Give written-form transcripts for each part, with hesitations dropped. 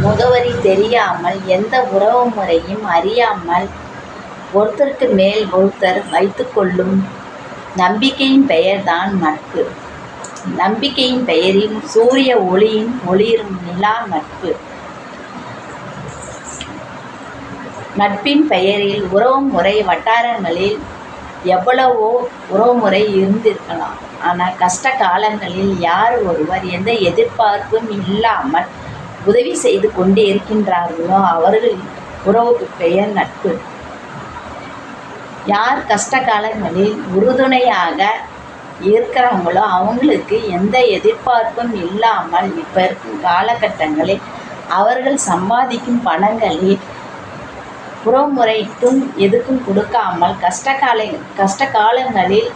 முகவரி தெரியாமல் எந்த உறவு முறையும் அறியாமல் ஒருத்தருக்கு மேல் ஒருத்தர் வைத்துக்கொள்ளும் நம்பிக்கையின் பெயர்தான் நட்பு. நம்பிக்கையின் பெயரில் சூரிய ஒளியின் ஒளிரும் நிலா நட்பு. நட்பின் பெயரில் உறவுமுறை வட்டாரங்களில் எவ்வளவோ உறவுமுறை இருந்திருக்கலாம். ஆனால் கஷ்ட காலங்களில் யார் ஒருவர் எந்த எதிர்பார்ப்பும் இல்லாமல் உதவி செய்து கொண்டே இருக்கின்றார்களோ அவர்களின் உறவுக்கு பெயர் நட்பு. யார் கஷ்ட காலங்களில் உறுதுணையாக இருக்கிறாங்களோ அவங்களுக்கு எந்த எதிர்பார்ப்பும் இல்லாமல் இப்போ இருக்கும் காலகட்டங்களில் அவர்கள் சம்பாதிக்கும் பணங்களில் புறமுறைக்கும் எதுக்கும் கொடுக்காமல் கஷ்ட காலங்களில்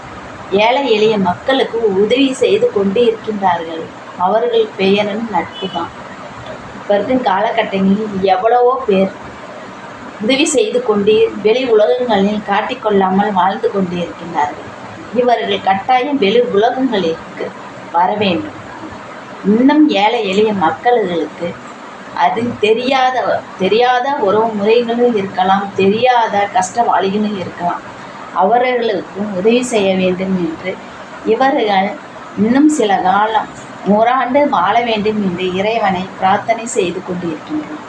ஏழை எளிய மக்களுக்கு உதவி செய்து கொண்டு இருக்கின்றார்கள். அவர்கள் பெயரும் நட்பு தான். இப்போ இருக்கும் காலகட்டங்களில் எவ்வளவோ பேர் உதவி செய்து கொண்டு வெளி உலகங்களில் காட்டிக்கொள்ளாமல் வாழ்ந்து கொண்டு இருக்கின்றார்கள். இவர்கள் கட்டாயம் வெளி உலகங்களுக்கு வர வேண்டும். இன்னும் ஏழை எளிய மக்களுக்கு அது தெரியாத உறவு முறைகளும் இருக்கலாம், தெரியாத கஷ்டவாளிகளும் இருக்கலாம். அவர்களுக்கும் உதவி செய்ய வேண்டும் என்று இவர்கள் இன்னும் சில காலம் 100 ஆண்டு வாழ வேண்டும் என்று இறைவனை பிரார்த்தனை செய்து கொண்டிருக்கின்றனர்.